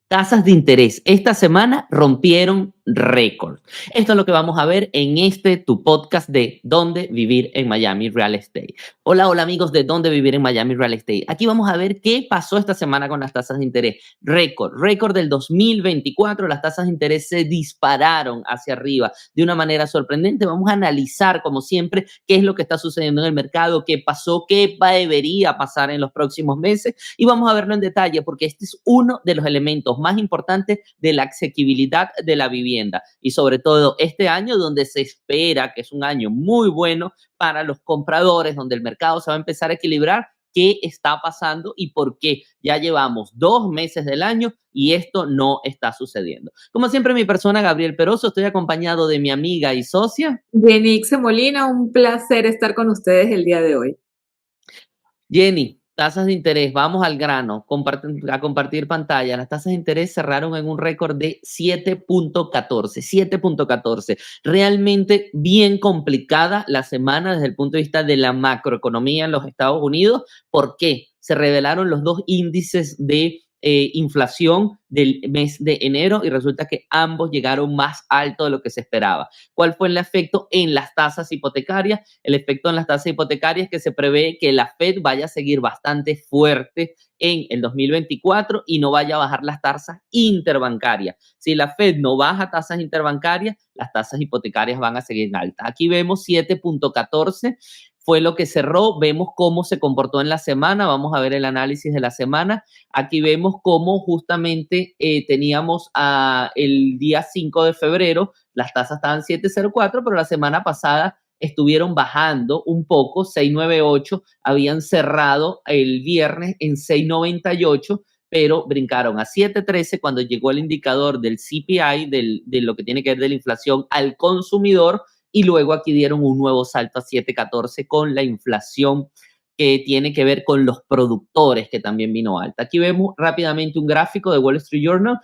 Tasas de interés esta semana rompieron récord. Esto es lo que vamos a ver en tu podcast de Dónde Vivir en Miami Real Estate. Hola, hola amigos de Dónde Vivir en Miami Real Estate. Aquí vamos a ver qué pasó esta semana con las tasas de interés. Récord del 2024. Las tasas de interés se dispararon hacia arriba de una manera sorprendente. Vamos a analizar, como siempre, qué es lo que está sucediendo en el mercado, qué pasó, qué debería pasar en los próximos meses y vamos a verlo en detalle porque este es uno de los elementos más importantes de la asequibilidad de la vivienda y sobre todo este año donde se espera que es un año muy bueno para los compradores, donde el mercado se va a empezar a equilibrar. ¿Qué está pasando y por qué? Ya llevamos 2 meses del año y esto no está sucediendo. Como siempre, mi persona, Gabriel Peroso, estoy acompañado de mi amiga y socia, Yenixe Molina, un placer estar con ustedes el día de hoy. Jenny. Tasas de interés, vamos al grano, a compartir pantalla. Las tasas de interés cerraron en un récord de 7.14, 7.14. Realmente bien complicada la semana desde el punto de vista de la macroeconomía en los Estados Unidos. ¿Por qué? Se revelaron los dos índices de inflación del mes de enero y resulta que ambos llegaron más alto de lo que se esperaba. ¿Cuál fue el efecto en las tasas hipotecarias? El efecto en las tasas hipotecarias es que se prevé que la Fed vaya a seguir bastante fuerte en el 2024 y no vaya a bajar las tasas interbancarias. Si la Fed no baja tasas interbancarias, las tasas hipotecarias van a seguir altas. Aquí vemos 7.14 fue lo que cerró. Vemos cómo se comportó en la semana. Vamos a ver el análisis de la semana. Aquí vemos cómo justamente teníamos el día 5 de febrero, las tasas estaban 7.04, pero la semana pasada estuvieron bajando un poco, 6.98, habían cerrado el viernes en 6.98, pero brincaron a 7.13 cuando llegó el indicador del CPI, de lo que tiene que ver de la inflación al consumidor, y luego aquí dieron un nuevo salto a 7.14 con la inflación que tiene que ver con los productores, que también vino alta. Aquí vemos rápidamente un gráfico de Wall Street Journal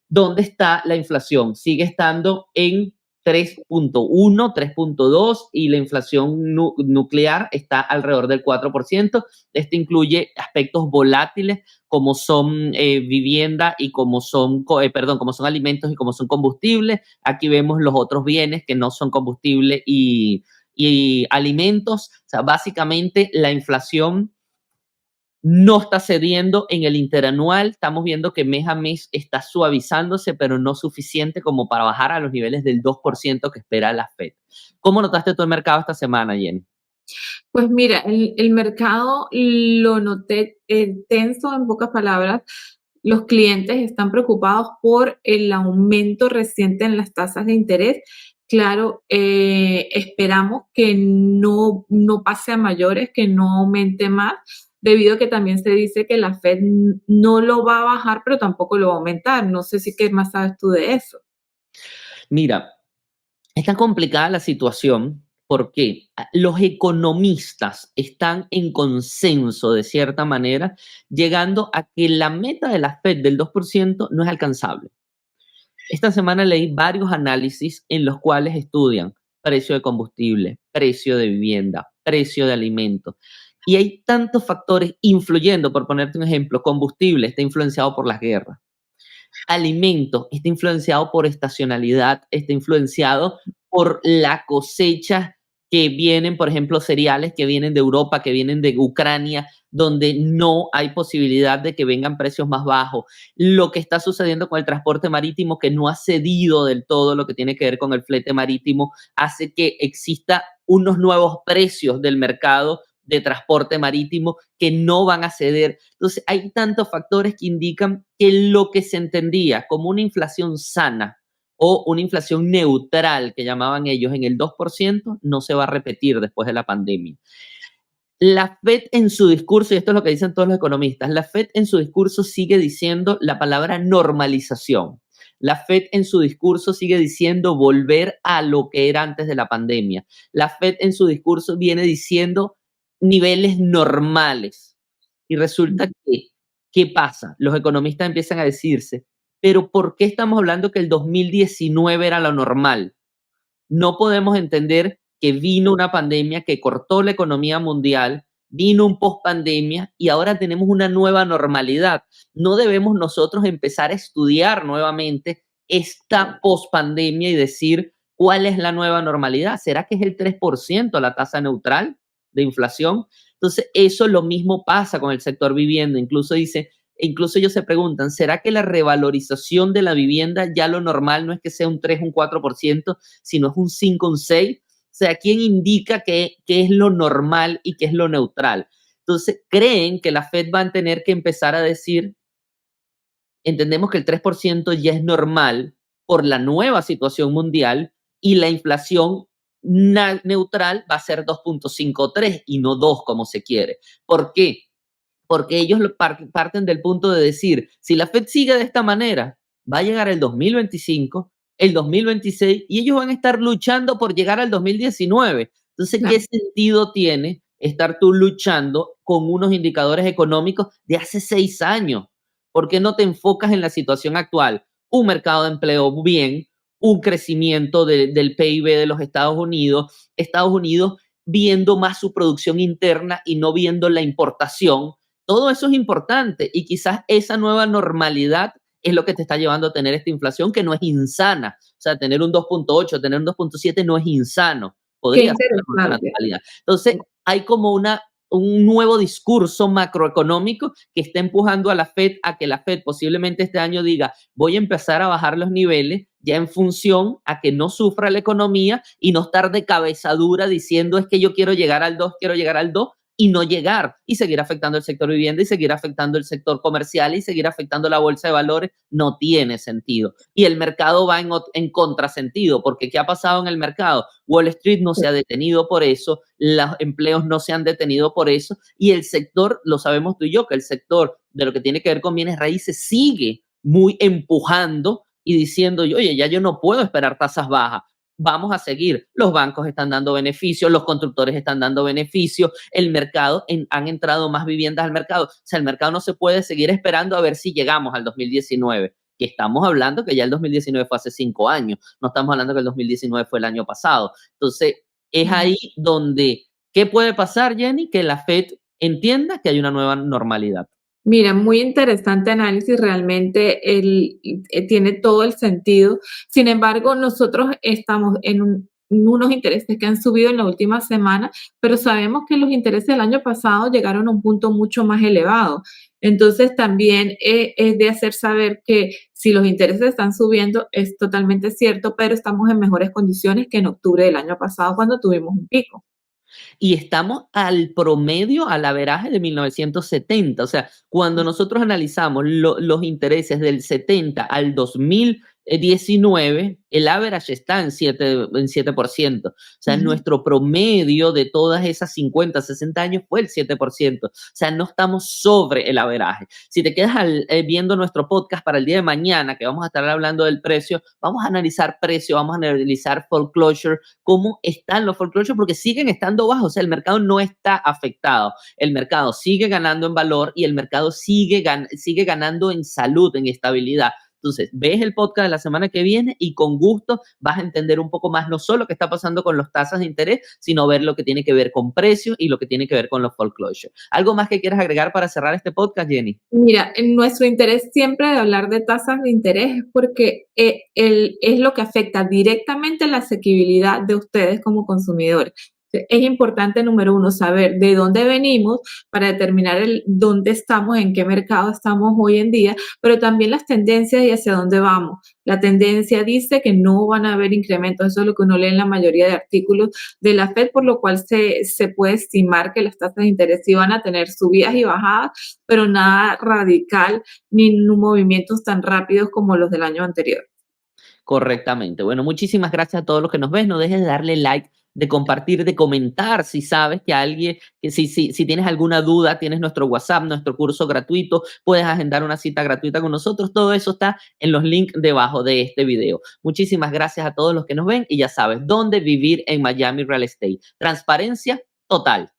donde está la inflación. Sigue estando en 3.1, 3.2 y la inflación nuclear está alrededor del 4%. Este incluye aspectos volátiles como son vivienda y como son, como son alimentos y como son combustibles. Aquí vemos los otros bienes que no son combustible y alimentos. O sea, básicamente la inflación no está cediendo en el interanual. Estamos viendo que mes a mes está suavizándose, pero no suficiente como para bajar a los niveles del 2% que espera la Fed. ¿Cómo notaste tú el mercado esta semana, Jenny? Pues mira, el mercado lo noté tenso, en pocas palabras. Los clientes están preocupados por el aumento reciente en las tasas de interés. Claro, esperamos que no pase a mayores, que no aumente más, debido a que también se dice que la Fed no lo va a bajar, pero tampoco lo va a aumentar. No sé si qué más sabes tú de eso. Mira, es tan complicada la situación porque los economistas están en consenso de cierta manera, llegando a que la meta de la Fed del 2% no es alcanzable. Esta semana leí varios análisis en los cuales estudian precio de combustible, precio de vivienda, precio de alimentos. Y hay tantos factores influyendo, por ponerte un ejemplo, combustible está influenciado por las guerras, alimentos está influenciado por estacionalidad, está influenciado por la cosecha que vienen, por ejemplo, cereales que vienen de Europa, que vienen de Ucrania, donde no hay posibilidad de que vengan precios más bajos. Lo que está sucediendo con el transporte marítimo, que no ha cedido del todo lo que tiene que ver con el flete marítimo, hace que exista unos nuevos precios del mercado de transporte marítimo que no van a ceder. Entonces, hay tantos factores que indican que lo que se entendía como una inflación sana o una inflación neutral, que llamaban ellos, en el 2%, no se va a repetir después de la pandemia. La Fed en su discurso, y esto es lo que dicen todos los economistas, la Fed en su discurso sigue diciendo la palabra normalización. La Fed en su discurso sigue diciendo volver a lo que era antes de la pandemia. La Fed en su discurso viene diciendo niveles normales. Y resulta que, ¿qué pasa? Los economistas empiezan a decirse, pero ¿por qué estamos hablando que el 2019 era lo normal? No podemos entender que vino una pandemia que cortó la economía mundial, vino un post-pandemia y ahora tenemos una nueva normalidad. No debemos nosotros empezar a estudiar nuevamente esta post-pandemia y decir cuál es la nueva normalidad. ¿Será que es el 3% la tasa neutral de inflación? Entonces, eso lo mismo pasa con el sector vivienda. Incluso ellos se preguntan, ¿será que la revalorización de la vivienda ya lo normal no es que sea un 3, un 4%, sino es un 5, un 6? O sea, ¿quién indica qué es lo normal y qué es lo neutral? Entonces, creen que la Fed va a tener que empezar a decir, entendemos que el 3% ya es normal por la nueva situación mundial y la inflación neutral va a ser 2.53 y no 2 como se quiere. ¿Por qué? Porque ellos parten del punto de decir, si la Fed sigue de esta manera, va a llegar el 2025, el 2026 y ellos van a estar luchando por llegar al 2019. Entonces, ¿qué Claro. sentido tiene estar tú luchando con unos indicadores económicos de hace 6 años? ¿Por qué no te enfocas en la situación actual? Un mercado de empleo bien, un crecimiento del PIB de los Estados Unidos viendo más su producción interna y no viendo la importación. Todo eso es importante y quizás esa nueva normalidad es lo que te está llevando a tener esta inflación que no es insana. O sea, tener un 2.8, tener un 2.7 no es insano. Qué Podría ser con interesante. naturalidad. Entonces, hay como un nuevo discurso macroeconómico que está empujando a la Fed a que la Fed posiblemente este año diga, voy a empezar a bajar los niveles ya en función a que no sufra la economía y no estar de cabeza dura diciendo es que yo quiero llegar al 2, quiero llegar al 2 y no llegar y seguir afectando el sector vivienda y seguir afectando el sector comercial y seguir afectando la bolsa de valores, no tiene sentido. Y el mercado va en contrasentido, porque ¿qué ha pasado en el mercado? Wall Street no se ha detenido por eso, los empleos no se han detenido por eso y el sector, lo sabemos tú y yo, que el sector de lo que tiene que ver con bienes raíces sigue muy empujando y diciendo, oye, ya yo no puedo esperar tasas bajas, vamos a seguir. Los bancos están dando beneficios, los constructores están dando beneficios, el mercado, han entrado más viviendas al mercado. O sea, el mercado no se puede seguir esperando a ver si llegamos al 2019, que estamos hablando que ya el 2019 fue hace 5 años, no estamos hablando que el 2019 fue el año pasado. Entonces, es ahí donde, ¿qué puede pasar, Jenny? Que la Fed entienda que hay una nueva normalidad. Mira, muy interesante análisis, realmente tiene todo el sentido. Sin embargo, nosotros estamos en unos intereses que han subido en la última semana, pero sabemos que los intereses del año pasado llegaron a un punto mucho más elevado. Entonces, también es de hacer saber que si los intereses están subiendo, es totalmente cierto, pero estamos en mejores condiciones que en octubre del año pasado cuando tuvimos un pico. Y estamos al promedio, al averaje de 1970. O sea, cuando nosotros analizamos los intereses del 70 al 2019, el average está en 7%. O sea, Ujú. nuestro promedio de todas esas 50, 60 años fue el 7%. O sea, no estamos sobre el averaje. Si te quedas viendo nuestro podcast para el día de mañana, que vamos a estar hablando del precio, vamos a analizar precio, vamos a analizar foreclosure, cómo están los foreclosures, porque siguen estando bajos. O sea, el mercado no está afectado. El mercado sigue ganando en valor y el mercado sigue ganando en salud, en estabilidad. Entonces, ves el podcast de la semana que viene y con gusto vas a entender un poco más no solo qué está pasando con las tasas de interés, sino ver lo que tiene que ver con precios y lo que tiene que ver con los foreclosures. ¿Algo más que quieras agregar para cerrar este podcast, Jenny? Mira, en nuestro interés siempre de hablar de tasas de interés es porque es lo que afecta directamente la asequibilidad de ustedes como consumidores. Es importante, número uno, saber de dónde venimos para determinar dónde estamos, en qué mercado estamos hoy en día, pero también las tendencias y hacia dónde vamos. La tendencia dice que no van a haber incrementos, eso es lo que uno lee en la mayoría de artículos de la Fed, por lo cual se puede estimar que las tasas de interés sí van a tener subidas y bajadas, pero nada radical ni movimientos tan rápidos como los del año anterior. Correctamente. Bueno, muchísimas gracias a todos los que nos ven. No dejes de darle like, de compartir, de comentar si sabes que alguien, que si tienes alguna duda, tienes nuestro WhatsApp, nuestro curso gratuito, puedes agendar una cita gratuita con nosotros. Todo eso está en los links debajo de este video. Muchísimas gracias a todos los que nos ven y ya sabes dónde vivir en Miami Real Estate. Transparencia total.